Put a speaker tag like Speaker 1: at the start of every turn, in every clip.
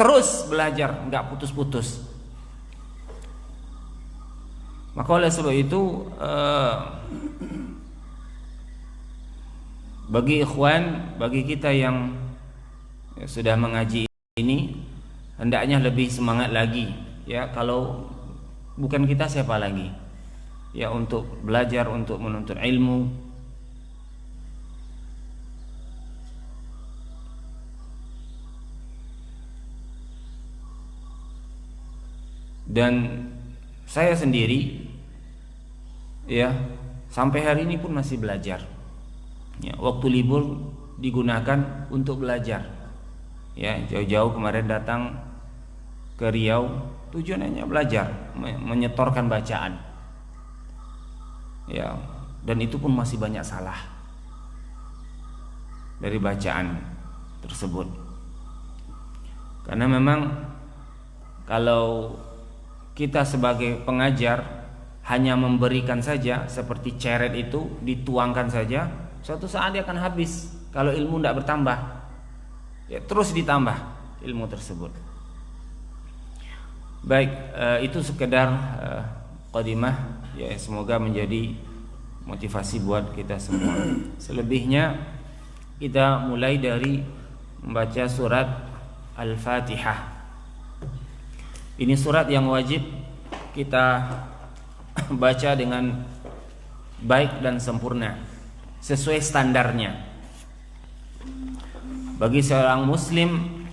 Speaker 1: terus belajar, nggak putus-putus. Maka oleh sebab itu bagi ikhwan, bagi kita yang sudah mengaji ini, hendaknya lebih semangat lagi, ya. Kalau bukan kita, siapa lagi, ya, untuk belajar, untuk menuntut ilmu. Dan saya sendiri, ya, sampai hari ini pun masih belajar. Ya, waktu libur digunakan untuk belajar. Ya, jauh-jauh kemarin datang ke Riau, tujuannya belajar, menyetorkan bacaan. Ya, dan itu pun masih banyak salah dari bacaan tersebut. Karena memang kalau kita sebagai pengajar hanya memberikan saja, seperti ceret itu dituangkan saja, suatu saat dia akan habis kalau ilmu tidak bertambah. Ya, terus ditambah ilmu tersebut. Baik, itu sekedar qadimah, ya, semoga menjadi motivasi buat kita semua. Selebihnya kita mulai dari membaca surat Al-Fatihah. Ini surat yang wajib kita baca dengan baik dan sempurna, sesuai standarnya. Bagi seorang muslim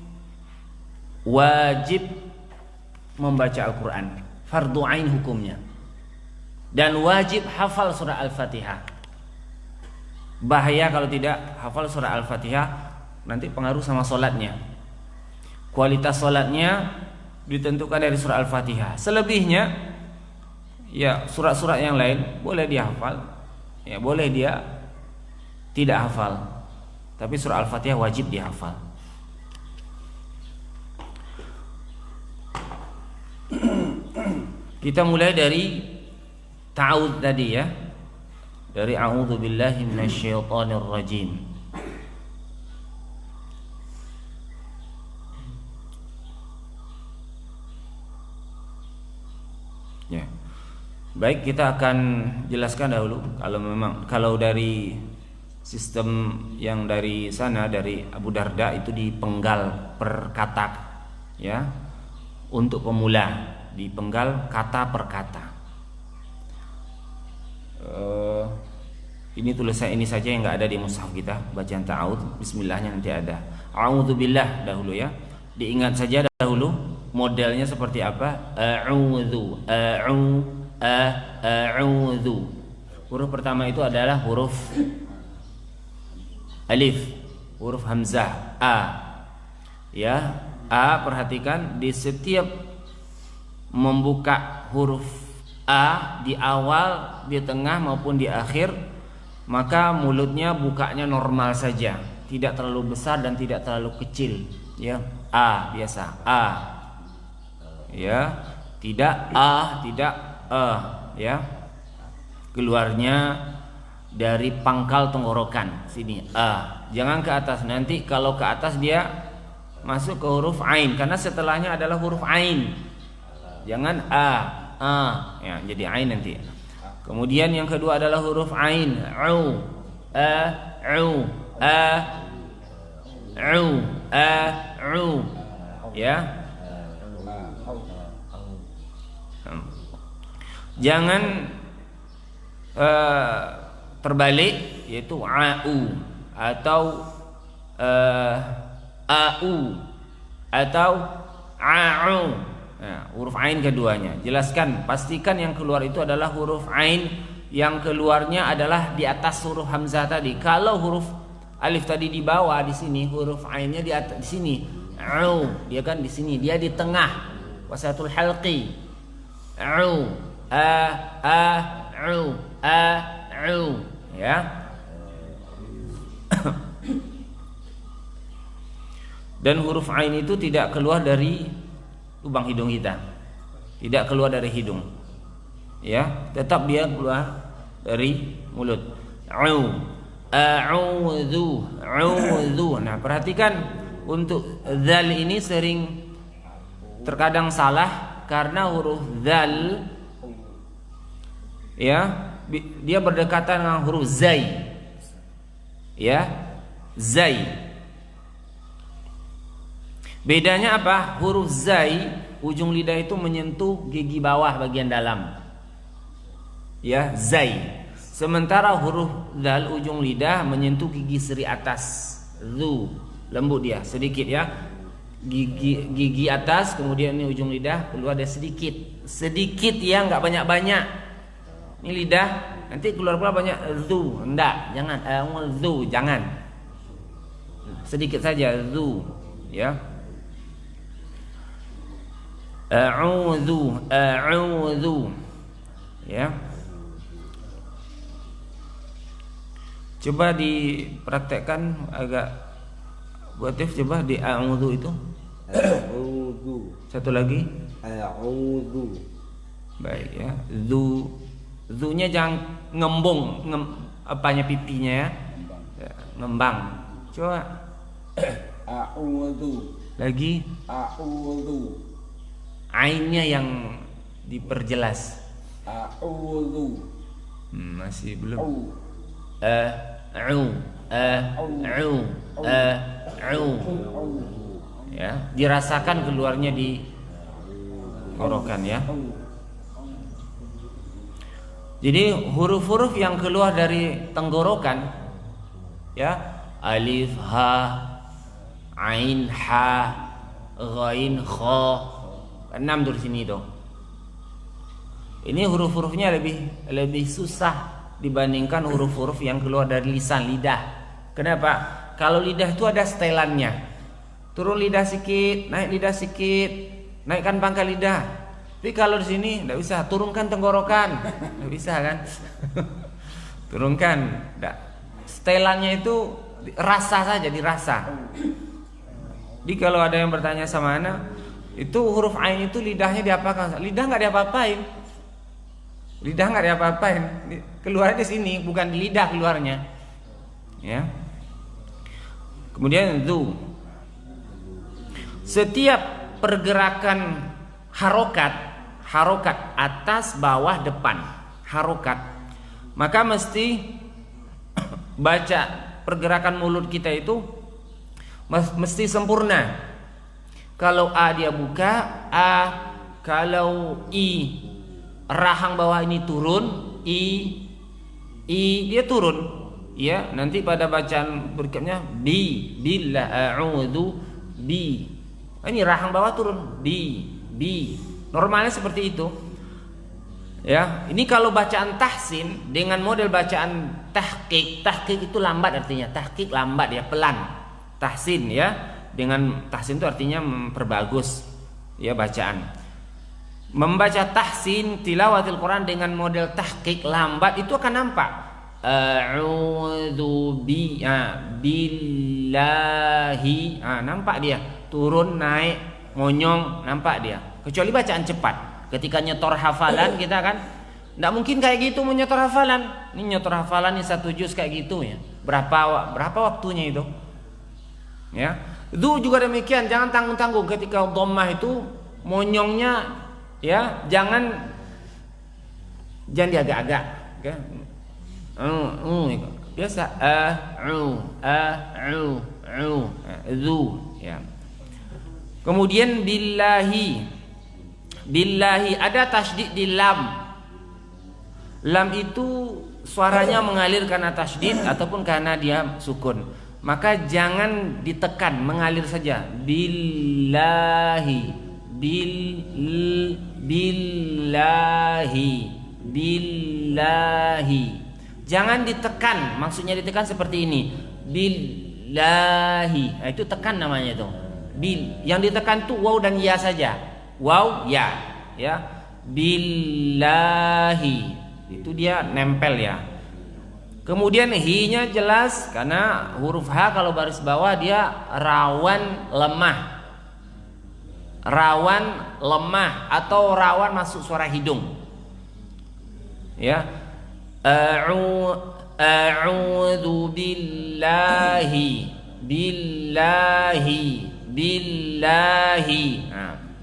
Speaker 1: wajib membaca Al-Quran, fardu ain hukumnya, dan wajib hafal surah Al-Fatihah. Bahaya kalau tidak hafal surah Al-Fatihah, nanti pengaruh sama solatnya. Kualitas solatnya ditentukan dari surah Al-Fatihah. Selebihnya, ya, surat-surat yang lain boleh dia hafal, ya, boleh dia tidak hafal, tapi surah Al-Fatihah wajib dihafal. Kita mulai dari ta'awudz tadi, ya, dari a'udzu billahi minasyaitonir rajim. Ya. Baik, kita akan jelaskan dahulu. Kalau dari sistem yang dari sana, dari Abu Darda, itu dipenggal per kata, ya. Untuk pemula dipenggal kata per kata. Ini tulisan ini saja yang nggak ada di mushaf kita. Bacaan ta'awudz, bismillahnya nanti ada. A'udzubillah dahulu, ya. Diingat saja dahulu modelnya seperti apa. A'udzu, a'udzu. Huruf pertama itu adalah huruf alif, huruf hamzah, a. Ya, a, perhatikan di setiap membuka huruf a di awal, di tengah maupun di akhir, maka mulutnya bukanya normal saja, tidak terlalu besar dan tidak terlalu kecil, ya. A biasa, a, ya, tidak a, tidak ya, keluarnya dari pangkal tenggorokan sini, a, jangan ke atas. Nanti kalau ke atas dia masuk ke huruf ain, karena setelahnya adalah huruf ain. Jangan a, ya, jadi ain nanti. Kemudian yang kedua adalah huruf ain, u, ya. Jangan terbalik, yaitu au atau au atau au. Nah, huruf ain keduanya. Jelaskan, pastikan yang keluar itu adalah huruf ain, yang keluarnya adalah di atas huruf hamzah tadi. Kalau huruf alif tadi di bawah, di sini huruf ainnya di atas, di sini. Au, dia kan di sini, dia di tengah. Wasatul halqi. Au, au, ya. Dan huruf ain itu tidak keluar dari lubang hidung kita, tidak keluar dari hidung, ya, tetap dia keluar dari mulut. A'udzu. Nah, perhatikan untuk zal ini sering terkadang salah karena huruf dzal ya dia berdekatan dengan huruf zai. Ya, zai. Bedanya apa? Huruf zai ujung lidah itu menyentuh gigi bawah bagian dalam. Ya, zai. Sementara huruf dzal ujung lidah menyentuh gigi seri atas. Zu, lembut dia sedikit ya. Gigi atas, kemudian ini ujung lidah keluar dia sedikit. Sedikit ya, enggak banyak-banyak. Ini lidah nanti keluar banyak zu, enggak, jangan zu, jangan. Sedikit saja zu, ya. A'udzu, ya. Coba dipraktekkan agak buatif, coba di a'udzu itu.
Speaker 2: A'udzu.
Speaker 1: Satu lagi.
Speaker 2: A'udzu.
Speaker 1: Baik ya. Zu-nya jangan ngembung, apanya pipinya ya. Ngembang. Coba.
Speaker 2: A'udzu.
Speaker 1: Lagi.
Speaker 2: A'udzu.
Speaker 1: Ainnya yang diperjelas.
Speaker 2: A'udzu.
Speaker 1: Masih belum. Ya, dirasakan keluarnya di tenggorokan ya. Jadi huruf-huruf yang keluar dari tenggorokan ya, alif, ha, ain, ha, ghain, kha. 6 dari sini tuh. Ini huruf-hurufnya lebih susah dibandingkan huruf-huruf yang keluar dari lisan, lidah. Kenapa? Kalau lidah itu ada setelannya. Turun lidah sikit, naik lidah sikit, naikkan pangkal lidah. Tapi kalau di sini tidak bisa, turunkan tenggorokan, tidak bisa kan? Turunkan, tidak. Setelannya itu rasa saja, dirasa. Jadi kalau ada yang bertanya sama anak, itu huruf ain itu lidahnya diapakan? Lidah nggak diapa-apain. Lidah nggak diapa-apain. Keluarnya di sini, bukan di lidah keluarnya. Ya. Kemudian zu. Setiap pergerakan harokat atas, bawah, depan, harokat, maka mesti baca pergerakan mulut kita itu mesti sempurna. Kalau a dia buka a, kalau i rahang bawah ini turun, i dia turun. Ya, nanti pada bacaan berikutnya billah a'udzu bi. Ini rahang bawah turun, bi. Normalnya seperti itu. Ya, ini kalau bacaan tahsin dengan model bacaan tahqiq itu lambat artinya. Tahqiq lambat ya, pelan. Tahsin ya, dengan tahsin itu artinya memperbagus ya bacaan. Membaca tahsin tilawatil Quran dengan model tahqiq lambat itu akan nampak. A'udzu billahi. Nampak dia turun naik ngonyong, nampak dia. Kecuali bacaan cepat. Ketika nyetor hafalan kita kan tidak mungkin kayak gitu menyetor hafalan. Ini nyetor hafalan ini 1 juz kayak gitu ya. Berapa waktunya itu? Ya. Itu juga demikian, jangan tanggung-tanggung ketika dhammah itu monyongnya ya, jangan diagak-agak, okay? Biasa zu ya. Kemudian billahi ada tasydid di lam. Lam itu suaranya mengalir karena tasydid ataupun karena dia sukun. Maka jangan ditekan, mengalir saja. Billahi Jangan ditekan, maksudnya ditekan seperti ini. Billahi. Itu tekan namanya itu. Yang ditekan tuh waw dan ya saja. Waw ya. Billahi. Itu dia nempel ya. Kemudian hi-nya jelas karena huruf H kalau baris bawah dia rawan lemah atau rawan masuk suara hidung. Ya. A'udzu billahi.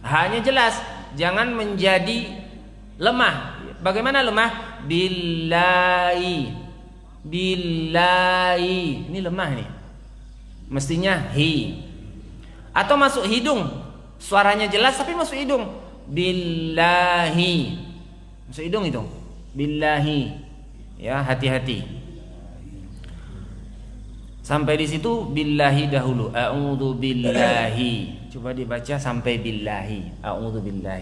Speaker 1: hanya jelas, jangan menjadi lemah. Bagaimana lemah? Billahi. Billahi. Ini lemah nih. Mestinya hi. Atau masuk hidung. Suaranya jelas tapi masuk hidung. Billahi. Masuk hidung itu. Billahi. Ya, hati-hati. Sampai di situ billahi dahulu. A'udzu billahi. Coba dibaca sampai billahi. A'udzu billahi.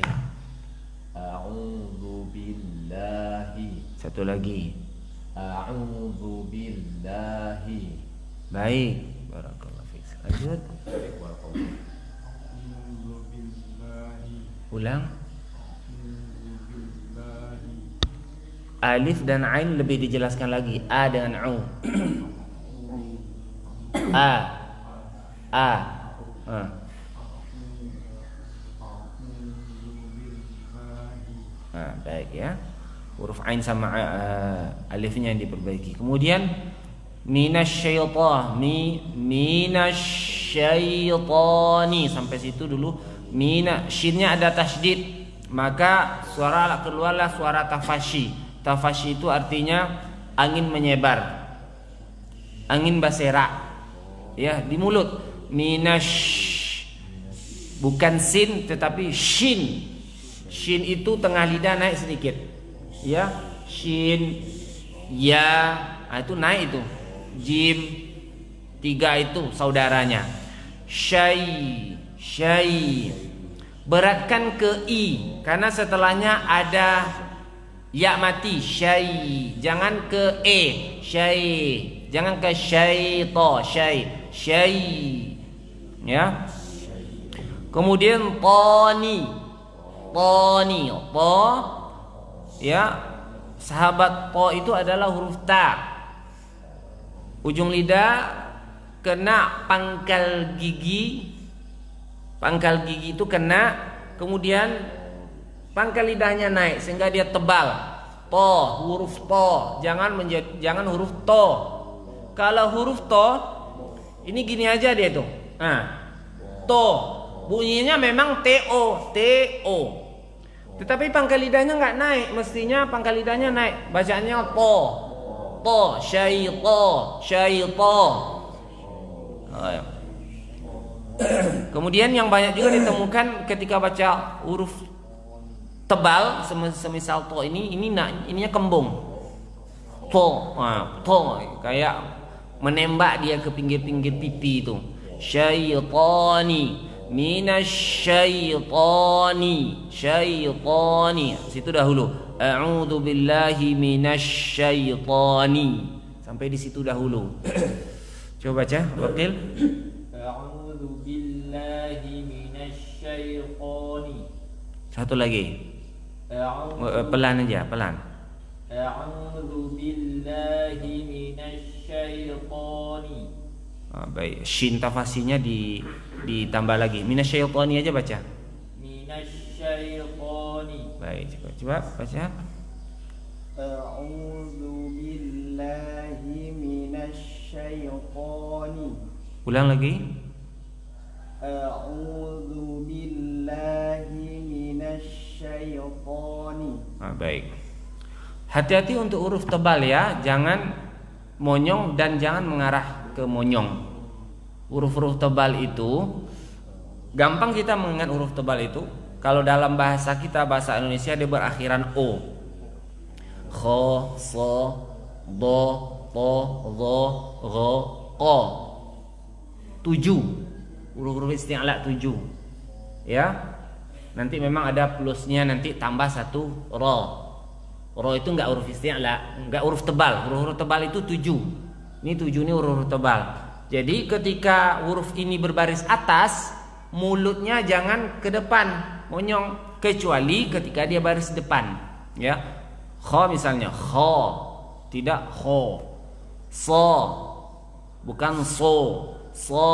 Speaker 2: A'udzu billahi.
Speaker 1: Satu lagi.
Speaker 2: A'udzu billahi.
Speaker 1: Baik. Barakallahu fiik. Lanjut. Ulang. Alif dan ain lebih dijelaskan lagi. A dengan u. A. Baik ya. Huruf ain sama alifnya yang diperbaiki. Kemudian minasyaitani sampai situ dulu. Shinnya ada tasydid, maka suara keluarlah suara tafashi. Tafashi itu artinya angin menyebar, angin berserakan. Ya, di mulut. Bukan sin tetapi shin. Shin itu tengah lidah naik sedikit. Ya, shin, ya, itu naik itu. Jim, 3 itu saudaranya. Syai. Beratkan ke i karena setelahnya ada ya mati. Syai. Jangan ke e. Syai. Jangan ke syaito. Syai. Ya. Kemudian tani. To. Ya. Sahabat to itu adalah huruf ta. Ujung lidah kena pangkal gigi. Pangkal gigi itu kena, kemudian pangkal lidahnya naik sehingga dia tebal. To, huruf to. Jangan huruf to. Kalau huruf to ini gini aja dia tuh. To. Bunyinya memang to. Tetapi pangkal lidahnya nggak naik, mestinya pangkal lidahnya naik. Bacaannya to. Syaito. Kemudian yang banyak juga ditemukan ketika baca huruf tebal semisal to ininya kembung. To kayak menembak dia ke pinggir-pinggir pipi itu. Syaitani minasyaitani. Situ dahulu. A'udzu billahi minasyaitani. Sampai di situ dahulu. Coba baca, Wakil.
Speaker 3: A'udzu billahi minasyaitani.
Speaker 1: Satu lagi. Pelan aja, pelan.
Speaker 3: A'udzu billahi minasyaitani.
Speaker 1: Baik, shin tafasinya ditambah lagi. Minasyaitani aja baca.
Speaker 3: Minasyaitani.
Speaker 1: Baik, coba baca.
Speaker 3: A'udzu billahi minasyaitani.
Speaker 1: Ulang lagi.
Speaker 3: A'udzu billahi minasyaitani.
Speaker 1: Baik. Hati-hati untuk huruf tebal ya, jangan monyong dan jangan mengarah ke monyong. Huruf-huruf tebal itu gampang kita mengingat huruf tebal itu. Kalau dalam bahasa kita, bahasa Indonesia, dia berakhiran o. Kho, so, do, to, zo, ro, ko. 7 huruf-huruf isti'la 7. Ya. Nanti memang ada plusnya, nanti tambah 1 ro. Ro itu enggak huruf isti'la, enggak huruf tebal. Huruf-huruf tebal itu 7. Ini 7 ini huruf tebal. Jadi ketika huruf ini berbaris atas, mulutnya jangan ke depan, monyong, kecuali ketika dia baris depan. Ya. Kho misalnya, kho, tidak kho. So, bukan so. So,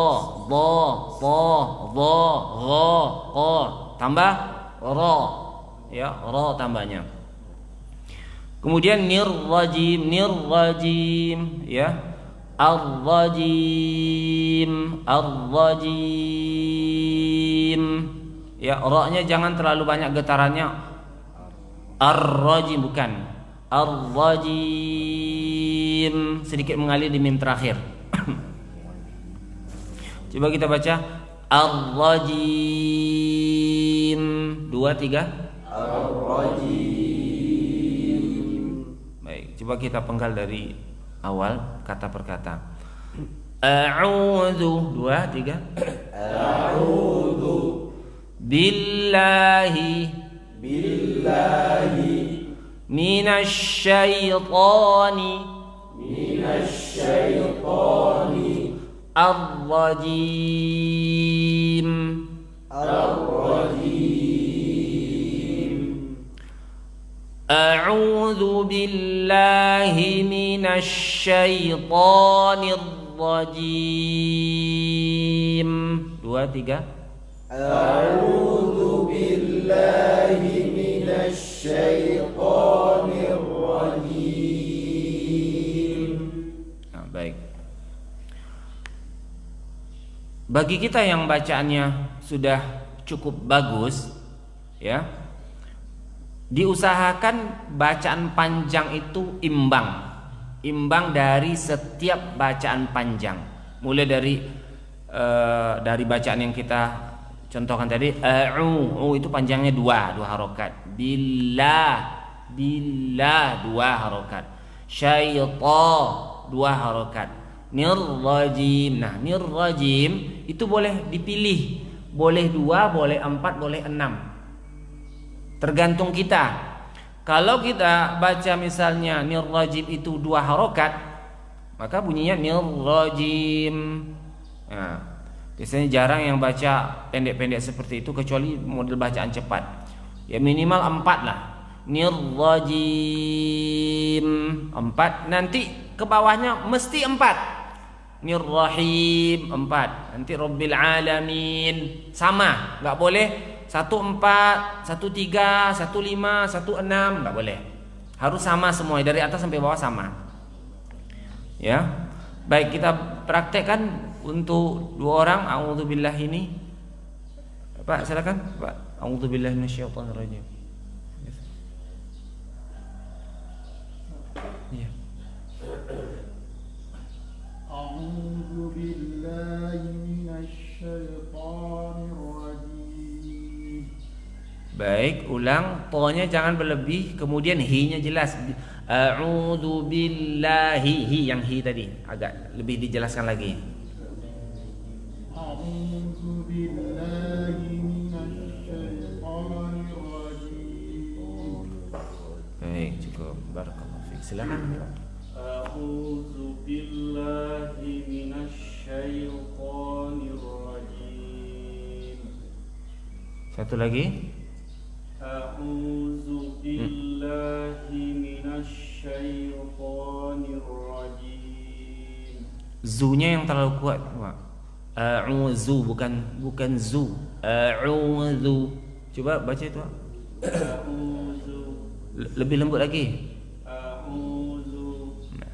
Speaker 1: do, to, zo, ro, ko. Tambah ro. Ya, ro tambahnya. Kemudian nirrajim, ya. Ar-rajim. Ya, ra-nya jangan terlalu banyak getarannya. Ar-rajim bukan. Ar-rajim sedikit mengalir di mim terakhir. Coba kita baca Ar-rajim. 2, 3.
Speaker 2: Ar-rajim.
Speaker 1: Baik, coba kita penggal dari awal kata per kata. A'udzu. 2, 3.
Speaker 2: A'udzu
Speaker 1: billahi minasyaitani ar-rajim. A'udzu billahi minasyaitonir rajim. 2, 3.
Speaker 2: A'udzu billahi minasyaitonir rajim.
Speaker 1: Nah, baik. Bagi kita yang bacaannya sudah cukup bagus, ya, diusahakan bacaan panjang itu imbang dari setiap bacaan panjang. Mulai dari bacaan yang kita contohkan tadi, itu panjangnya 2 harokat. Billah 2 harokat. Syaitan 2 harokat. Nirrajim. Nah, nirrajim itu boleh dipilih. Boleh 2, boleh 4, boleh 6. Tergantung kita. Kalau kita baca misalnya nirrajim itu 2 harokat, maka bunyinya nirrajim. Nah, biasanya jarang yang baca pendek-pendek seperti itu kecuali model bacaan cepat. Ya minimal 4 lah. Nirrajim 4. Nanti ke bawahnya mesti 4. Nirrahim 4. Nanti Rabbil Alamin sama. Gak boleh 1, 4, 1, 3, 1, 5, 1, 6. Gak boleh. Harus sama semua dari atas sampai bawah sama. Ya. Baik, kita praktekkan untuk 2 orang. A'udzubillah ini. Pak, silakan, Pak. A'udzubillahi minasyaitonirrajim. Iya.
Speaker 3: A'udzubillahi minasyaitonirrajim.
Speaker 1: Baik, ulang. To-nya jangan berlebih, kemudian hi-nya jelas. A'udzu billahi, hi yang hi tadi agak lebih dijelaskan lagi.
Speaker 3: A'udzu billahi minasyaitonir rajim.
Speaker 1: Baik, cukup. Barakallahu fiik. Silakan.
Speaker 3: A'udzu billahi minasyaitonir rajim.
Speaker 1: Satu lagi.
Speaker 3: A'udzu billahi minasyaitonir rajim.
Speaker 1: Zu-nya yang terlalu kuat, Pak. A'udzu bukan zu. A'udzu. Coba baca itu, Pak.
Speaker 3: A'udzu.
Speaker 1: Lebih lembut lagi.
Speaker 3: A'udzu.
Speaker 1: Nah,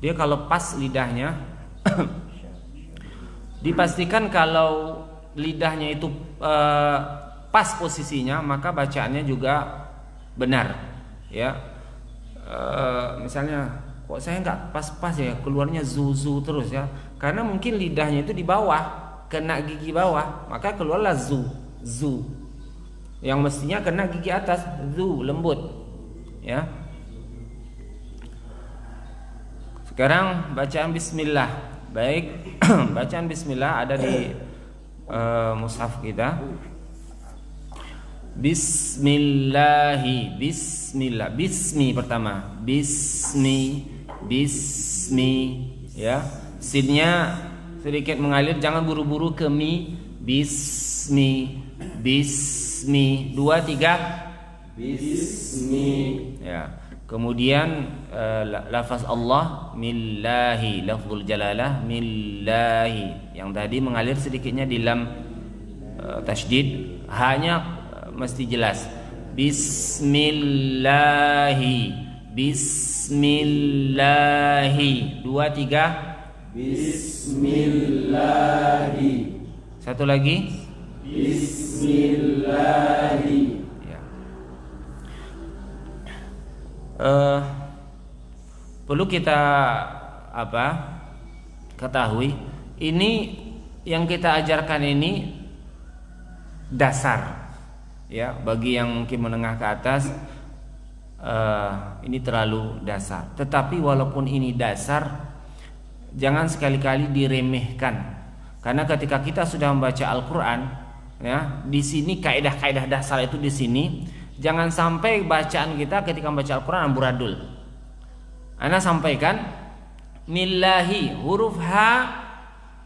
Speaker 1: dia kalau pas lidahnya dipastikan kalau lidahnya itu pas posisinya, maka bacaannya juga benar, ya. Misalnya kok saya nggak pas-pas ya, keluarnya zu terus ya, karena mungkin lidahnya itu di bawah, kena gigi bawah, maka keluarlah zu yang mestinya kena gigi atas, zu lembut, ya. Sekarang bacaan bismillah. Baik. Bacaan bismillah ada di mushaf kita. Bismillahi, bismillah, bismi pertama, bismi, ya. Sinnya sedikit mengalir, jangan buru-buru ke mi. Bismi, 2, 3,
Speaker 2: Bismi.
Speaker 1: ya. Kemudian lafaz Allah, millahi, lafzul jalalah, millahi. Yang tadi mengalir sedikitnya di lam tasydid, hanya mesti jelas. Bismillahi, 2, 3,
Speaker 2: Bismillahi.
Speaker 1: satu lagi.
Speaker 2: Bismillahi.
Speaker 1: Ya. Perlu kita ketahui, ini yang kita ajarkan ini dasar, ya, bagi yang mungkin menengah ke atas. Ini terlalu dasar. Tetapi walaupun ini dasar, jangan sekali-kali diremehkan. Karena ketika kita sudah membaca Al-Quran, ya, di sini kaidah-kaidah dasar itu di sini. Jangan sampai bacaan kita ketika membaca Al-Quran amburadul. Ana sampaikan, millahi, huruf H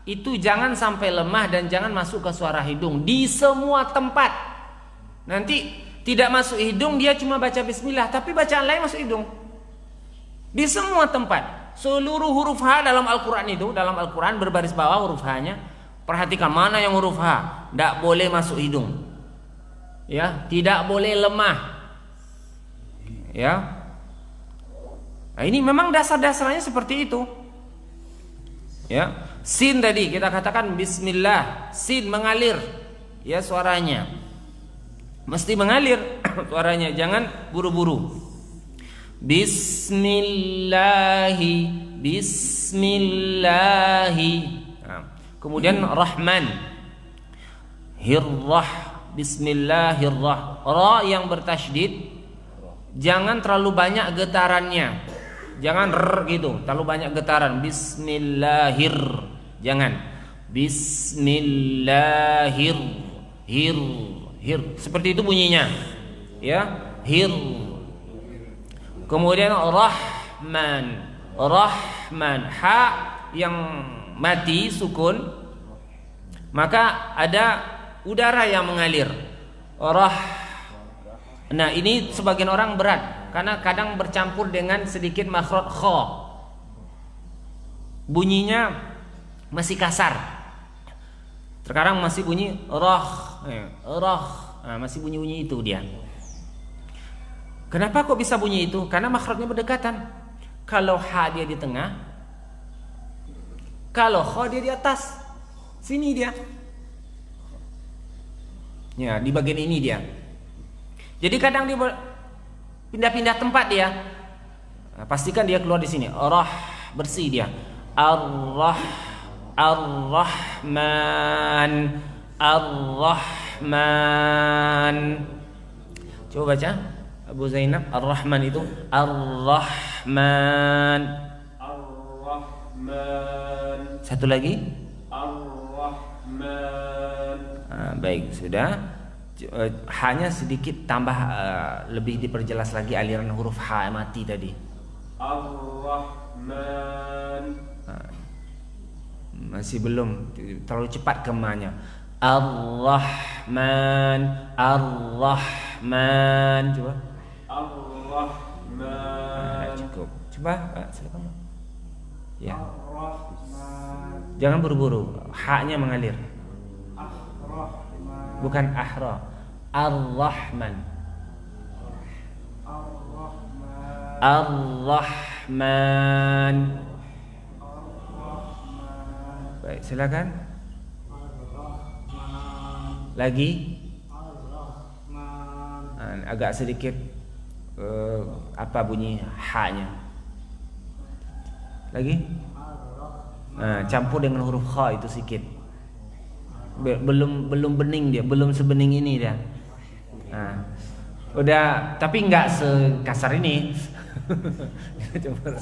Speaker 1: itu jangan sampai lemah dan jangan masuk ke suara hidung di semua tempat. Nanti tidak masuk hidung, dia cuma baca bismillah, tapi bacaan lain masuk hidung. Di semua tempat. Seluruh huruf H dalam Al-Quran itu, dalam Al-Quran berbaris bawah huruf H-nya. Perhatikan mana yang huruf H, tidak boleh masuk hidung. Ya, tidak boleh lemah. Ya. Nah, ini memang dasar-dasarnya seperti itu. Ya. Sin tadi kita katakan bismillah, sin mengalir. Ya, suaranya mesti mengalir suaranya, jangan buru-buru. Bismillahi, bismillahi. Nah, kemudian Rahman, hirrah, bismillahirrah. Ra yang bertasydid, jangan terlalu banyak getarannya. Jangan gitu, terlalu banyak getaran. Bismillahir, jangan. Bismillahir, hir. Seperti itu bunyinya, ya, hir. Kemudian Rahman, ha yang mati sukun, maka ada udara yang mengalir. Nah, ini sebagian orang berat karena kadang bercampur dengan sedikit makhraj kha. Bunyinya masih kasar. Sekarang masih bunyi nah, masih bunyi itu dia. Kenapa kok bisa bunyi itu? Karena makhrajnya berdekatan. Kalau ha dia di tengah, kalau kha dia di atas. Sini dia. Ya, di bagian ini dia. Jadi kadang dia pindah-pindah tempat dia. Nah, pastikan dia keluar di sini. Bersih dia. Ar-Rahman. Coba baca Abu Zainab, Ar-Rahman itu Ar-Rahman. Satu lagi
Speaker 3: Ar-Rahman.
Speaker 1: Baik, sudah. Hanya sedikit tambah, lebih diperjelas lagi aliran huruf H mati tadi.
Speaker 3: Ar-Rahman.
Speaker 1: Masih belum, terlalu cepat kemanya. Ar-Rahman, Ar-Rahman. Coba.
Speaker 3: Ar-Rahman.
Speaker 1: Cukup. Coba, Pak, silakan. Ya.
Speaker 3: Ar-Rahman.
Speaker 1: Jangan buru-buru. H-nya mengalir.
Speaker 3: Ar-Rahman.
Speaker 1: Bukan ahra. Ar-Rahman.
Speaker 3: Ar-Rahman.
Speaker 1: Ar-Rahman. Baik, silakan. Lagi. Agak sedikit bunyi H-nya. Lagi. Campur dengan huruf Kha itu sedikit. Belum bening dia, belum sebening ini dia. Udah, tapi nggak sekasar ini. Coba.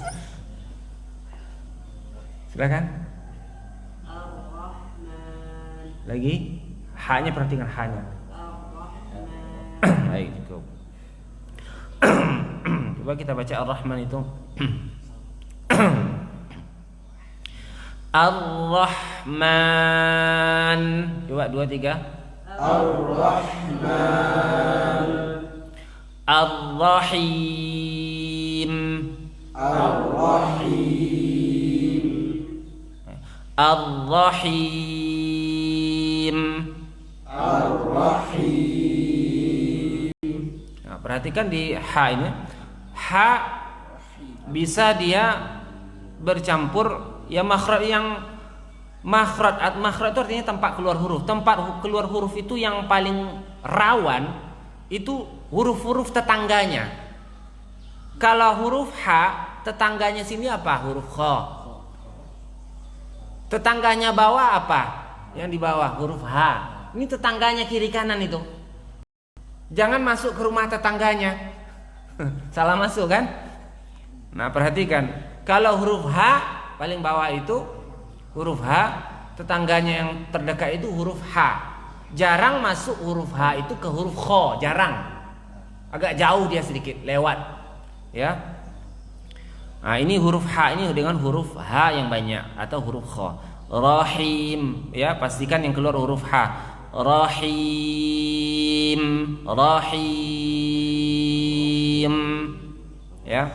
Speaker 1: Silakan. Lagi, H-nya perhatikan H-nya. Baik, cukup. Coba kita baca Ar-Rahman itu. Ar-Rahman. Coba 2, 3.
Speaker 2: Ar-Rahman.
Speaker 1: Ar-Rahim.
Speaker 2: Ar-Rahim.
Speaker 1: Ar-Rahim.
Speaker 2: Ar-Rahim.
Speaker 1: Nah, perhatikan di H ini. H bisa dia bercampur ya makhraj makhraj itu artinya tempat keluar huruf. Tempat keluar huruf itu yang paling rawan itu huruf-huruf tetangganya. Kalau huruf H, tetangganya sini apa? Huruf Kha. Tetangganya bawah apa? Yang di bawah huruf H. Ini tetangganya kiri kanan itu. Jangan masuk ke rumah tetangganya. Salah masuk kan? Nah, perhatikan. Kalau huruf H paling bawah itu huruf H, tetangganya yang terdekat itu huruf H. Jarang masuk huruf H itu ke huruf Kha, jarang. Agak jauh dia sedikit, lewat. Ya. Nah, ini huruf H ini dengan huruf H yang banyak atau huruf Kha. Rahim, ya, pastikan yang keluar huruf H. Rahim, rahim. Ya.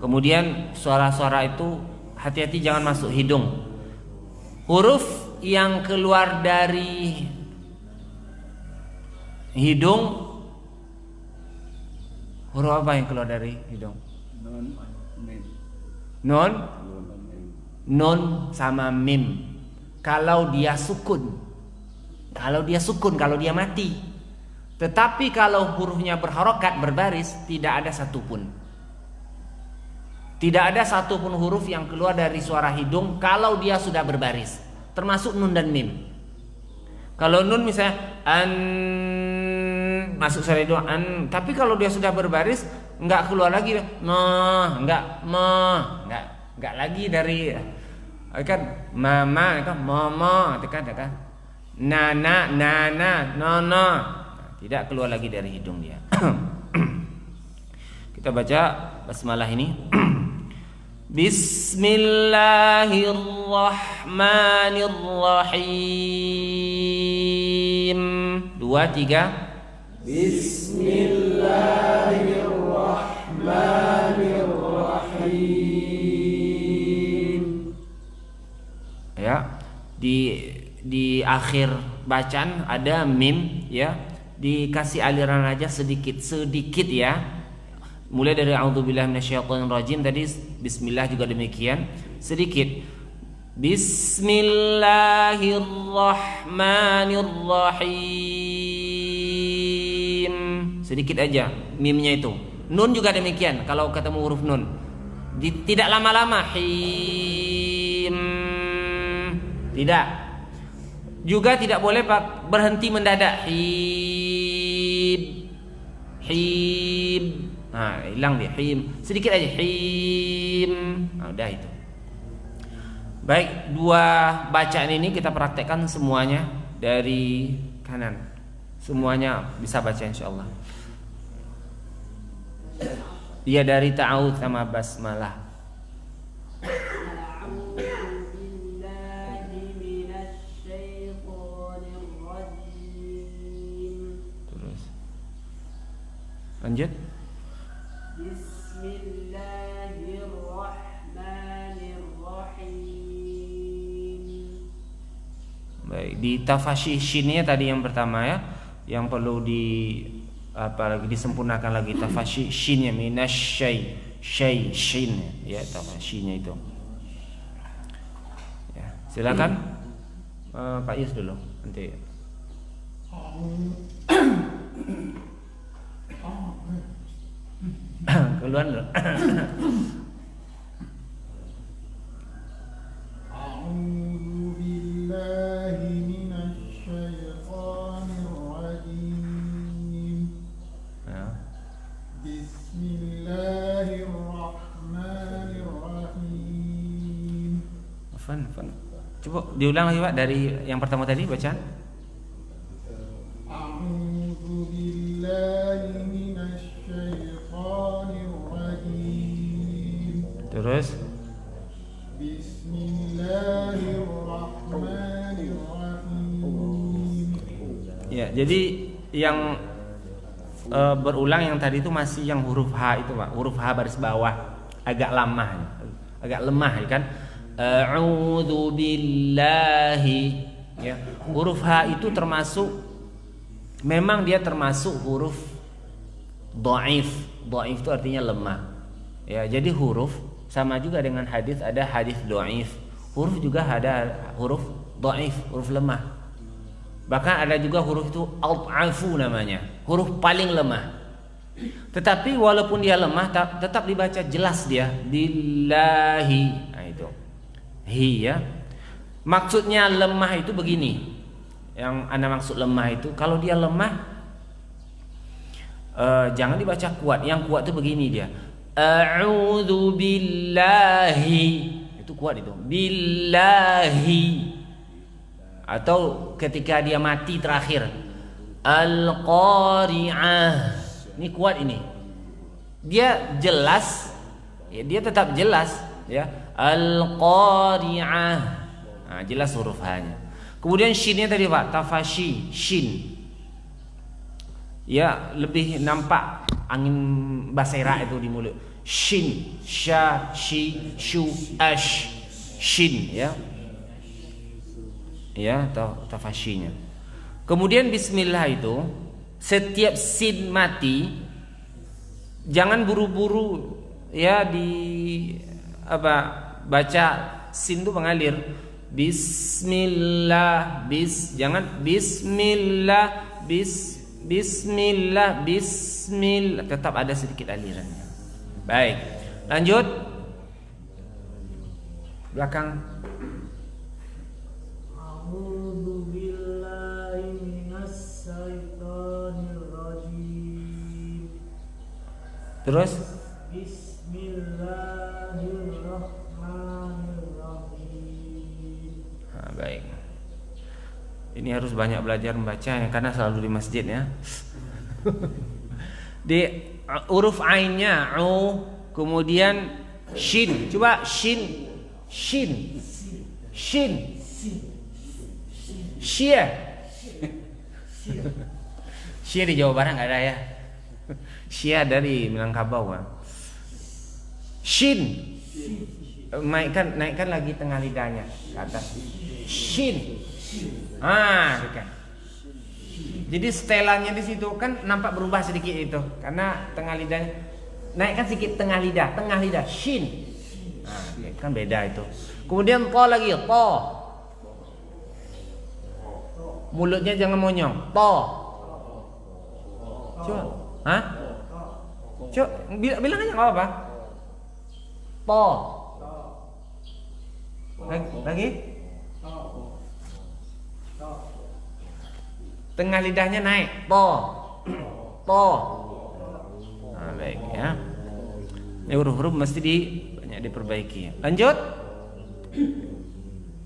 Speaker 1: Kemudian suara-suara itu hati-hati jangan masuk hidung. Huruf yang keluar dari hidung, huruf apa yang keluar dari hidung? Nun, nun sama mim. Kalau dia sukun, kalau dia mati. Tetapi kalau hurufnya berharokat, berbaris, tidak ada satupun. Tidak ada satupun huruf yang keluar dari suara hidung kalau dia sudah berbaris. Termasuk nun dan mim. Kalau nun misalnya an, masuk suara hidung an, tapi kalau dia sudah berbaris enggak keluar lagi enggak lagi dari kan mama kan mama kan nana nono, tidak keluar lagi dari hidung dia. Kita baca basmalah ini. Bismillahirrahmanirrahim. 2, 3.
Speaker 2: Bismillahirrahmanirrahim.
Speaker 1: Ya, di akhir bacaan ada mim, ya. Dikasih aliran aja sedikit ya. Mulai dari a'udzubillahi minasyaitonirrajim tadi, bismillah juga demikian, sedikit. Bismillahirrahmanirrahim. Sedikit aja mimnya itu. Nun juga demikian kalau ketemu huruf nun. Tidak lama-lama him. Tidak. Juga tidak boleh berhenti mendadak hib. Nah, hilang dia him. Sedikit aja him. Nah, udah itu. Baik, 2 bacaan ini kita praktekkan semuanya dari kanan. Semuanya bisa baca insyaallah. Dia dari ta'awudz sama basmalah. Terus lanjut. Baik, di tafasyi shinnya tadi yang pertama ya, yang perlu disempurnakan lagi tafasyi shinnya minasyai shin ya, tafasyinya itu. Ya, silakan Pak Yus dulu nanti. Keluar dulu. Fun. Coba diulang lagi Pak dari yang pertama tadi bacaan.
Speaker 2: A'udzu billahi minasyaitonir rajim.
Speaker 1: Terus
Speaker 2: Bismillahirrahmanirrahim.
Speaker 1: ya, jadi yang berulang yang tadi itu masih yang huruf H itu Pak, huruf H baris bawah, agak lemah ya kan. A'udzu billahi, ya. Huruf H itu memang dia termasuk huruf dhaif. Dhaif itu artinya lemah. Ya, jadi huruf sama juga dengan hadis, ada hadis dhaif. Huruf juga ada huruf dhaif, huruf lemah. Bahkan ada juga huruf itu adhafu namanya, huruf paling lemah. Tetapi walaupun dia lemah tetap dibaca jelas dia, billahi. Nah itu. Hi ya. Maksudnya lemah itu begini. Yang Anda maksud lemah itu, kalau dia lemah jangan dibaca kuat. Yang kuat itu begini dia. A'udzu billahi. Itu kuat itu. Billahi. Atau ketika dia mati terakhir, Al-Qari'ah. Ini kuat ini. Dia jelas, ya, dia tetap jelas ya. Al-Qari'ah. Nah, jelas huruf H-nya. Kemudian shinnya tadi Pak, tafashi, shin. Ya, lebih nampak angin basera itu di mulut. Shin, sha, shi, shu, ash, shin ya. Ya, tafashinya. Kemudian bismillah itu setiap sin mati jangan buru-buru ya baca sin itu mengalir. Bismillah, jangan bismillah, bismillah, tetap ada sedikit alirannya. Baik, lanjut belakang.
Speaker 2: A'udzu billahi minas syaitonir rajim.
Speaker 1: Terus
Speaker 2: Bismillahirrahmanirrahim.
Speaker 1: nah, baik. Ini harus banyak belajar membaca ya, karena selalu di masjid ya. Di huruf ainnya u, kemudian shin. Coba shin. Shin. Shin. Syia. Syia di Jawa Barat enggak ada ya. Syia dari Minangkabau kan. Shin. Naikkan lagi tengah lidahnya ke atas. Shin. Kan. Jadi setelannya di situ kan nampak berubah sedikit itu karena tengah lidahnya. Naikkan sedikit tengah lidah, shin. Kan beda itu. Kemudian to lagi, to. Mulutnya jangan monyong, to. Coba. Hah? Coba bilang aja enggak apa-apa. To. Lagi? Tengah lidahnya naik, to. Nah, baik ya. Ini huruf-huruf mesti banyak diperbaiki. Lanjut.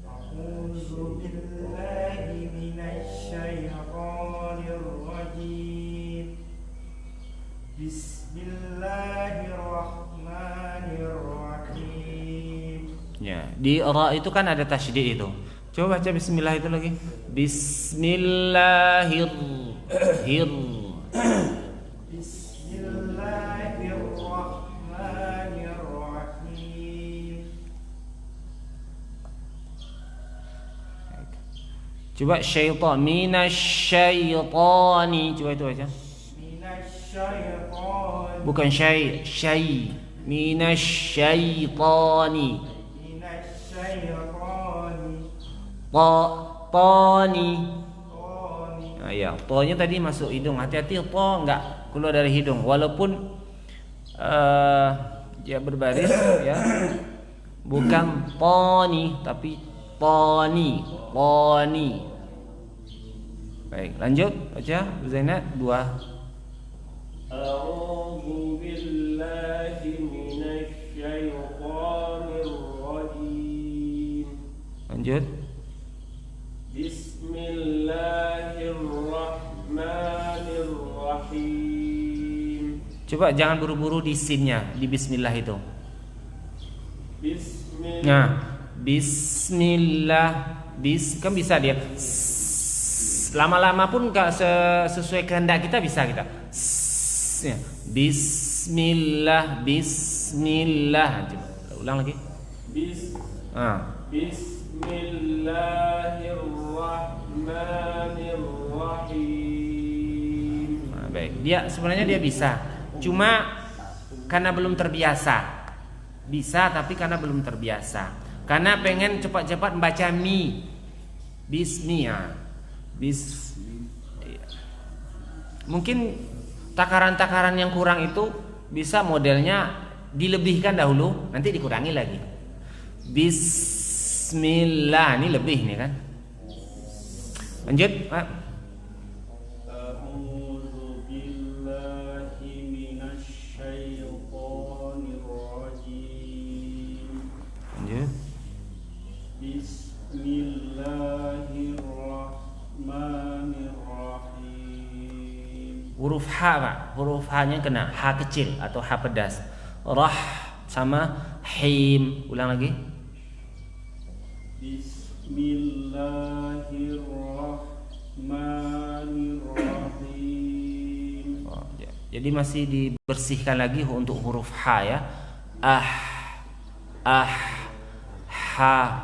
Speaker 3: A'udzu billahi minasyaitonir rajim. Bismillahirrahmanirrahim.
Speaker 1: Ya, di ra itu kan ada tasydid itu. Coba baca bismillah itu lagi.
Speaker 3: Bismillahirrahmanirrahim.
Speaker 1: Coba syaitan, minasyaitani. Coba itu aja.
Speaker 3: Minasyaitani.
Speaker 1: Bukan syai. Minasyaitani. Tani. Nah, ya, to-nya tadi masuk hidung. Hati-hati to enggak keluar dari hidung walaupun dia berbaris ya. Bukan tani tapi tani. Baik, lanjut baca Bu Zainab 2.
Speaker 3: A'udzu billahi minasyaitonir rajim.
Speaker 1: Lanjut.
Speaker 3: Bismillahirrahmanirrahim.
Speaker 1: Coba jangan buru-buru di sinnya, di bismillah itu.
Speaker 3: Bismillah.
Speaker 1: Nah, bismillah, kan bisa dia. Lama-lama pun sesuai kehendak kita bisa kita. Ya. Bismillah. Coba ulang lagi. Bismillahirrahmanirrahim. Nah, baik. Sebenarnya dia bisa. Cuma karena belum terbiasa. Bisa tapi karena belum terbiasa. Karena pengen cepat-cepat membaca mi. Bismillah. Bis. Mungkin takaran-takaran yang kurang itu bisa modelnya dilebihkan dahulu, nanti dikurangi lagi. Bismillah, ini lebih nih kan. Lanjut, Pak.
Speaker 3: A'udzu billahi minasyaitonir rajim.
Speaker 1: Lanjut.
Speaker 3: Bismillahirrahmanirrahim.
Speaker 1: Huruf H, Pak. Huruf H-nya kena H kecil atau H pedas. Rah sama him. Ulang lagi.
Speaker 3: Bismillahirrahmanirrahim.
Speaker 1: Oh, ya. Jadi masih dibersihkan lagi untuk huruf H ya. Ah, ha,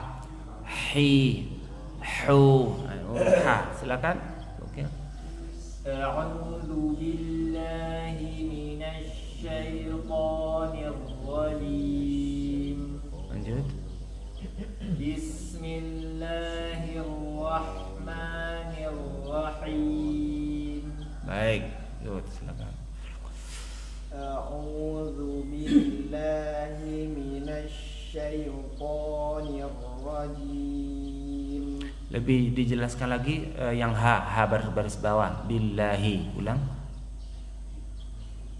Speaker 1: hi, hu. Huruf H. Silakan. Oke.
Speaker 2: A'udzu billahi minasy syaithanir rajim.
Speaker 1: Lanjut.
Speaker 2: Bismillahirrahmanirrahim.
Speaker 1: Baik. Yuk, silakan.
Speaker 2: A'udzu billahi minasy syaithanir rajim.
Speaker 1: Lebih dijelaskan lagi yang H baris bawah. Billahi. Ulang.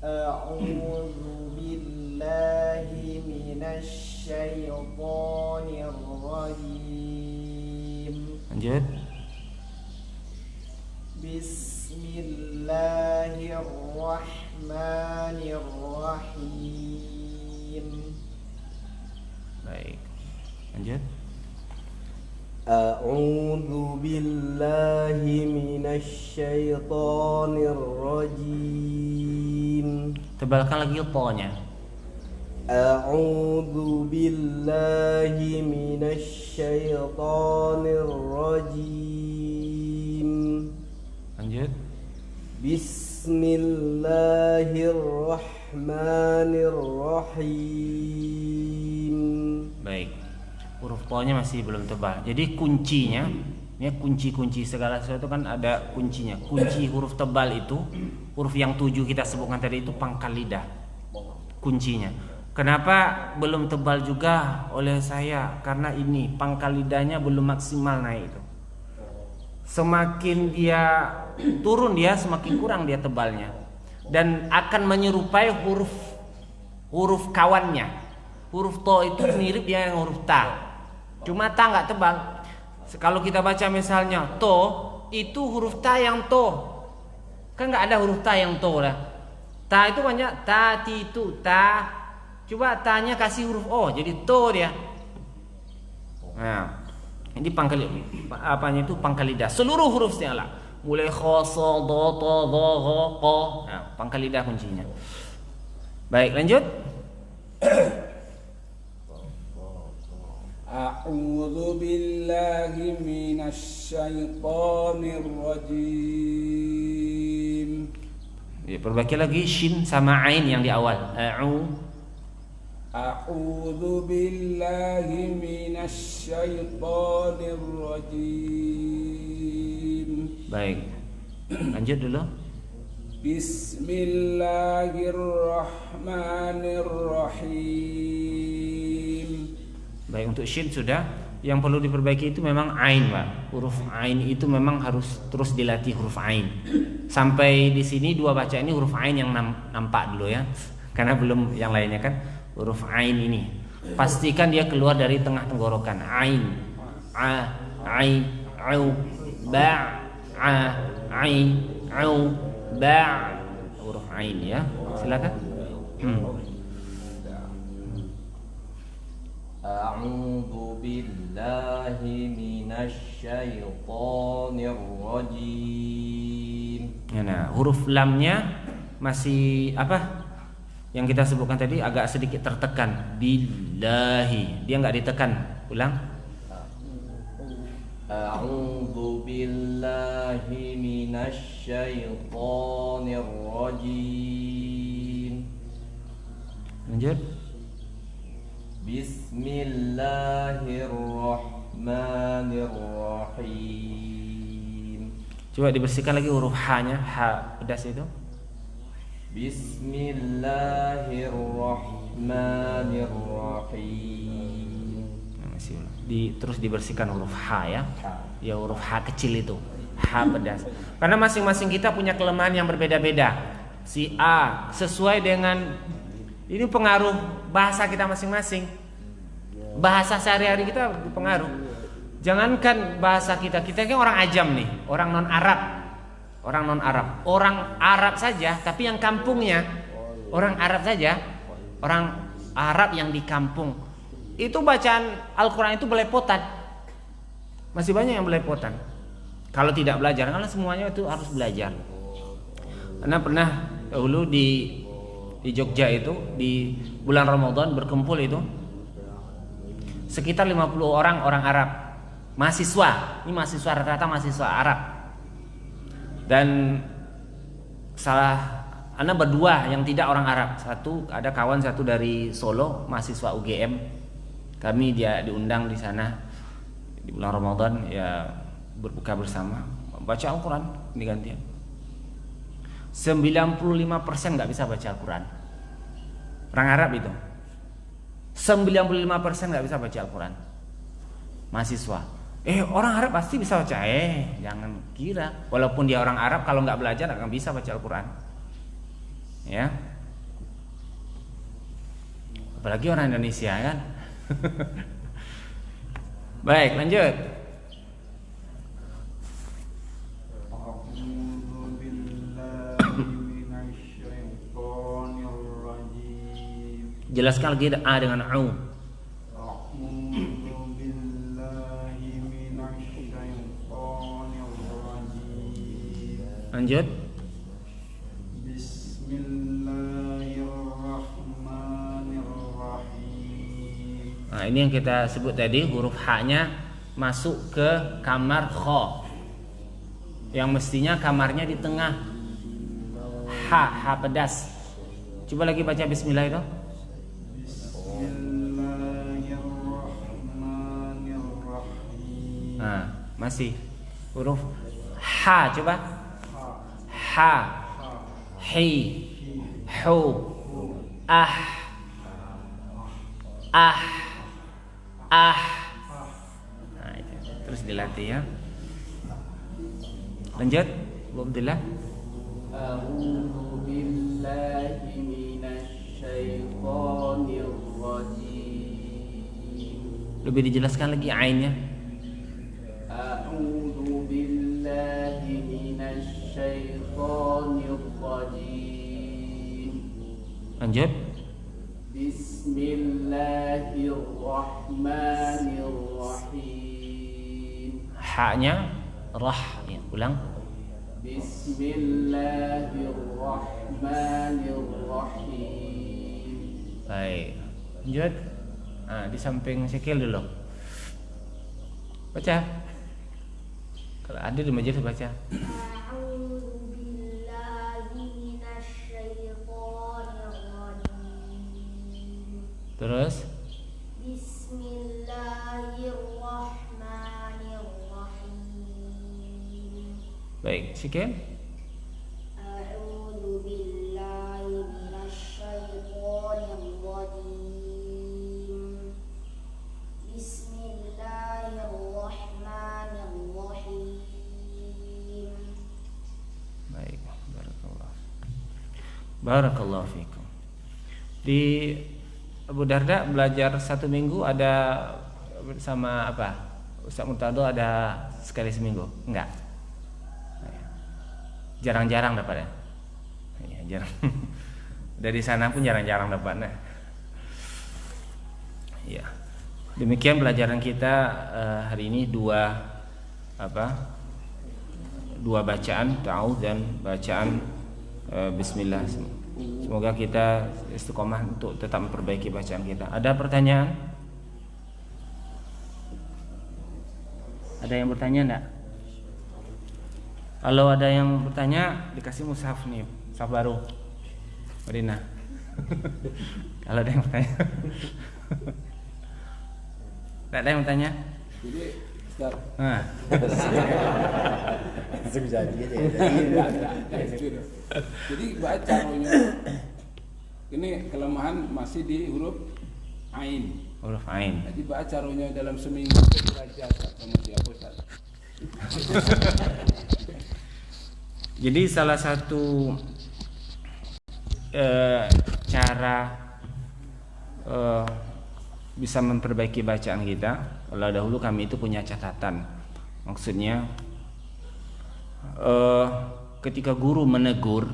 Speaker 2: A'udzu billahi minasy syaithanir rajim.
Speaker 1: Lanjut.
Speaker 2: Bismillahirrahmanirrahim.
Speaker 1: Baik. Lanjut.
Speaker 2: A'udzu billahi minasy syaithanir rajim.
Speaker 1: Tebalkan lagi to-nya.
Speaker 2: A'udzu billahi minasy syaithanir rajim.
Speaker 1: Lanjut.
Speaker 2: Bismillahirrahmanirrahim.
Speaker 1: Baik. Huruf to-nya masih belum tebal. Jadi kuncinya, ya kunci-kunci segala sesuatu kan ada kuncinya. Kunci huruf tebal itu, huruf yang 7 kita sebutkan tadi itu pangkal lidah. Kuncinya. Kenapa belum tebal juga oleh saya? Karena ini pangkal lidahnya belum maksimal naik itu. Semakin dia turun dia semakin kurang dia tebalnya. Dan akan menyerupai huruf kawannya. Huruf to itu mirip dia dengan huruf ta. Cuma ta nggak tebal. Kalau kita baca misalnya to, itu huruf ta yang to. Kan nggak ada huruf ta yang to lah. Ta itu banyak ta, ti, tu, ta. Coba tanya kasih huruf o, jadi to dia. Nah, ini pangkal apanya itu pangkal lidah. Seluruh hurufnya lah. Mulai kho, so, do, to, do, ho, ko. Nah, pangkal lidah kuncinya. Baik, lanjut.
Speaker 3: A'udzu billahi minasy syaithanir rajim.
Speaker 1: Ya, perbaiki lagi shin sama ain yang di awal.
Speaker 3: A'udzu billahi minasy syaithanir rajim.
Speaker 1: Baik. Lanjut dulu.
Speaker 3: Bismillahirrahmanirrahim.
Speaker 1: Baik, untuk shin sudah. Yang perlu diperbaiki itu memang ain, Pak. Huruf ain itu memang harus terus dilatih huruf ain. Sampai di sini dua baca ini huruf ain yang nampak dulu ya. Karena belum yang lainnya kan. Huruf ain ini. Pastikan dia keluar dari tengah tenggorokan. Ain, a, ai, au, ba, a, ai, au, ba. Huruf ain ya. Silakan.
Speaker 2: A'udzu billahi minasy syaithanir rajim.
Speaker 1: Nah, huruf lamnya masih apa? Yang kita sebutkan tadi agak sedikit tertekan. Billahi. Dia nggak ditekan. Ulang.
Speaker 2: A'udzu billahi minasy syaithanir rajim.
Speaker 1: Lanjut.
Speaker 2: Bismillahirrahmanirrahim.
Speaker 1: Coba dibersihkan lagi huruf H-nya, H pedas itu.
Speaker 2: Bismillahirrahmanirrahim.
Speaker 1: Nah, masih terus dibersihkan huruf H ya. Ya huruf H kecil itu, H pedas. Karena masing-masing kita punya kelemahan yang berbeda-beda. Si A sesuai dengan ini pengaruh bahasa kita masing-masing. Bahasa sehari-hari kita berpengaruh. Jangankan bahasa kita kan orang ajam nih, orang non Arab, orang Arab saja, tapi yang kampungnya orang Arab saja, orang Arab yang di kampung itu bacaan Al-Quran itu belepotan, masih banyak yang belepotan. Kalau tidak belajar, karena semuanya itu harus belajar. Karena pernah dahulu di Jogja itu di bulan Ramadan berkumpul itu sekitar 50 orang Arab. Mahasiswa, ini mahasiswa rata-rata mahasiswa Arab. Dan anak berdua yang tidak orang Arab. Ada kawan satu dari Solo, mahasiswa UGM. Kami dia diundang di sana di bulan Ramadan ya berbuka bersama, baca Al-Quran ini gantian. 95% nggak bisa baca Al-Quran. Orang Arab itu 95% nggak bisa baca Al-Quran. Mahasiswa. Orang Arab pasti bisa baca. Jangan kira. Walaupun dia orang Arab, kalau nggak belajar nggak bisa baca Al-Quran. Ya. Apalagi orang Indonesia kan. Baik, lanjut. Jelaskan lagi A dengan U. Lanjut.
Speaker 2: Bismillahirrahmanirrahim.
Speaker 1: Nah, ini yang kita sebut tadi huruf H-nya masuk ke kamar kho. Yang mestinya kamarnya di tengah. H pedas. Coba lagi baca bismillah itu.
Speaker 2: Bismillahirrahmanirrahim.
Speaker 1: Nah, masih huruf H, coba. Ha, hi, hu, ah. Nah, itu. Terus dilatih ya. Lanjut, Alhamdulillah.
Speaker 2: A'udzu billahi minasyaitonir rajim.
Speaker 1: Lebih dijelaskan lagi ainnya.
Speaker 2: A'udzu billahi minasyaitonir rajim.
Speaker 1: Lanjut.
Speaker 2: Bismillahirrahmanirrahim.
Speaker 1: Ha-nya rah ya, ulang.
Speaker 2: Bismillahirrahmanirrahim.
Speaker 1: Baik. Lanjut. Di samping sikil dulu. Baca. Kalau ada di majelis baca. Terus
Speaker 4: Bismillahirrahmanirrahim.
Speaker 1: baik, sikil.
Speaker 4: A'udzu billahi minasyaitonir rajim. Bismillahirrahmanirrahim.
Speaker 1: Baik, barakallahu fikum. Di Abu Darda belajar 1 minggu ada bersama apa? Ustaz Murtado ada sekali seminggu? Enggak. Jarang-jarang dapat ya. Ya jarang. Dari sana pun jarang-jarang dapatnya. Ya. Demikian pelajaran kita hari ini dua bacaan ta'awudz dan bacaan bismillah. Semoga kita istiqomah untuk tetap memperbaiki bacaan kita. Ada pertanyaan? Ada yang bertanya enggak? Kalau ada yang bertanya dikasih mushaf nih, mushaf baru. Madinah. Kalau ada yang bertanya. Enggak ada yang bertanya?
Speaker 3: Jadi Ustaz.
Speaker 1: Nah,
Speaker 5: Langsung jadi aja ya.
Speaker 3: Enggak, gitu. Jadi baca rohnya. Ini kelemahan masih di huruf ain.
Speaker 1: huruf ain.
Speaker 3: Jadi baca rohnya dalam seminggu itu belajar sama siapa Ustaz.
Speaker 1: Jadi salah satu cara bisa memperbaiki bacaan kita, kalau dahulu kami itu punya catatan. Maksudnya ketika guru menegur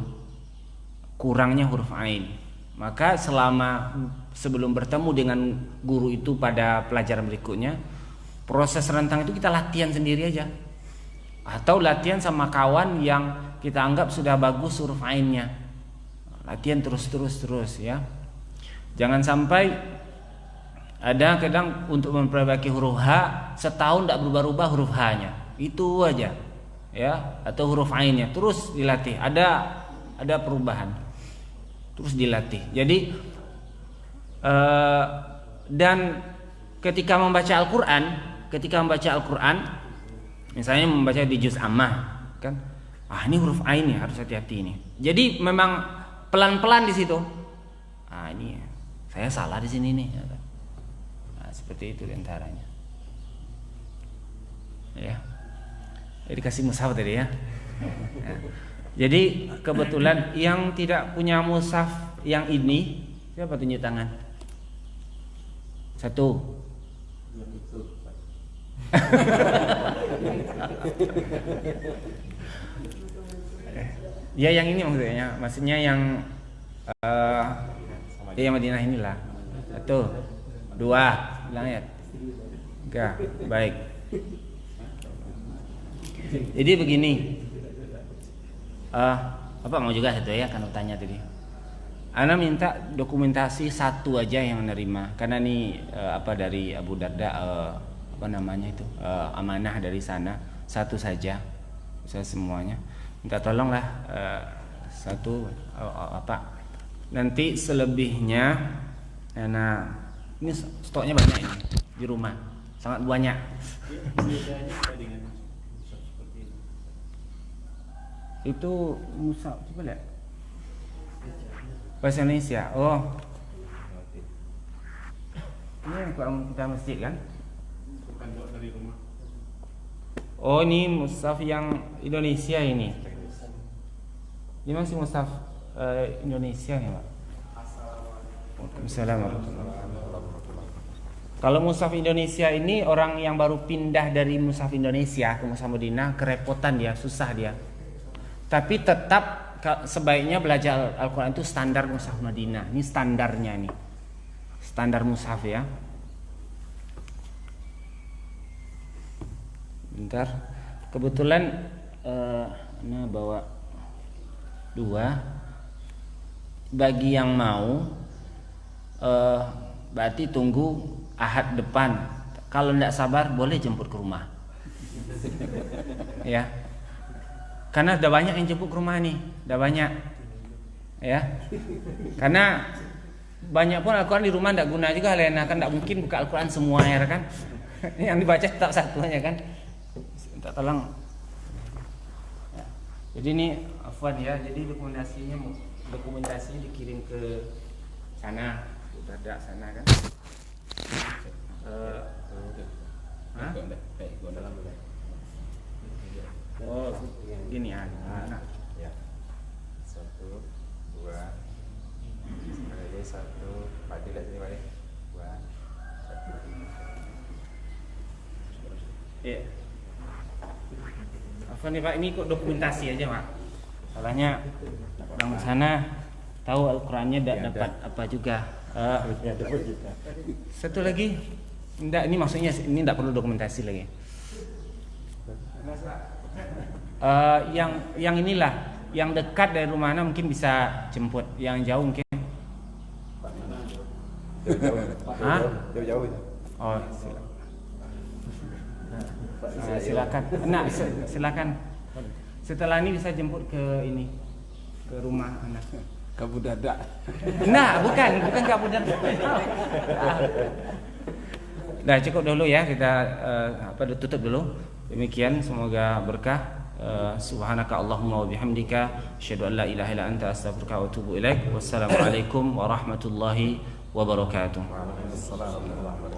Speaker 1: kurangnya huruf ain, maka sebelum bertemu dengan guru itu pada pelajaran berikutnya, proses rentang itu kita latihan sendiri aja, atau latihan sama kawan yang kita anggap sudah bagus huruf ainnya. Latihan terus ya. Jangan sampai ada kadang untuk memperbaiki huruf H setahun tidak berubah-ubah huruf H-nya. Itu aja. Ya, atau huruf ainnya terus dilatih. Ada perubahan. Terus dilatih. Jadi dan ketika membaca Al-Qur'an, misalnya membaca di juz ammah, kan? Ini huruf ain ya, harus hati-hati ini. Jadi memang pelan-pelan di situ. Ini saya salah di sini nih. Seperti itu diantaranya. Ya. Jadi kasih mushaf tadi ya. Jadi kebetulan yang tidak punya mushaf yang ini, siapa tunjuk tangan? 1. Ya yang ini maksudnya yang yang Madinah inilah. 1, 2, bilang ya. 3, baik. Jadi begini, Bapak mau juga satu ya, kan tanya tadi. Ana minta dokumentasi 1 aja yang menerima, karena ini dari Abu Darda, amanah dari sana, 1 saja, bisa semuanya. Minta tolonglah 1 nanti selebihnya, karena ini stoknya banyak ini di rumah, sangat banyak. Itu mushaf coba lihat bahasa Indonesia. Ini yang kita masjid kan?
Speaker 3: Bukan dari rumah.
Speaker 1: Ini mushaf yang Indonesia ini. Ini masih mushaf Indonesia ya, Pak? Assalamualaikum. Kalau mushaf Indonesia ini, orang yang baru pindah dari mushaf Indonesia ke mushaf Madinah kerepotan dia, susah dia. Tapi tetap sebaiknya belajar Al-Quran itu standar mushaf Madinah. Ini standarnya nih, standar mushaf ya. Bentar, kebetulan Ana bawa 2. Bagi yang mau, berarti tunggu Ahad depan. Kalau tidak sabar boleh jemput ke rumah. Ya. Karena udah banyak yang jemput ke rumah nih, udah banyak. Ya. Karena banyak pun Al-Quran di rumah tidak guna juga, Lena kan tidak mungkin buka Al-Quran semua ya kan. Yang dibaca tetap 1 aja kan. Minta tolong. Ya. Jadi ini afwan ya, jadi dokumentasinya dikirim ke sana, Darda sana kan. Gini ya.
Speaker 5: Ya. 1, 2. Ada 1. Fadil sini Pak. 2. 1.
Speaker 1: Iya. Apa nih Pak, ini kok dokumentasi aja Pak. Salahnya orang sana tahu Al-Qurannya tidak dapat apa juga. Satu lagi, enggak, ini maksudnya ini tidak perlu dokumentasi lagi. Yang inilah, yang dekat dari rumah Ana mungkin bisa jemput, yang jauh mungkin.
Speaker 5: Jauh-jauh itu.
Speaker 1: Oh, silakan. Nah, silakan. Setelah ini bisa jemput ke ini, ke rumah anak.
Speaker 3: Abu Darda.
Speaker 1: Nah, bukan ke Abu Darda. Dah cukup dulu ya, kita tutup dulu. Demikian, semoga berkah. Subhanaka Allahumma wa bihamdika asyhadu an la ilaha illa anta astaghfiruka wa atubu ilaik. Wassalamualaikum warahmatullahi wabarakatuh.
Speaker 5: Waalaikumsalam warahmatullahi wabarakatuh.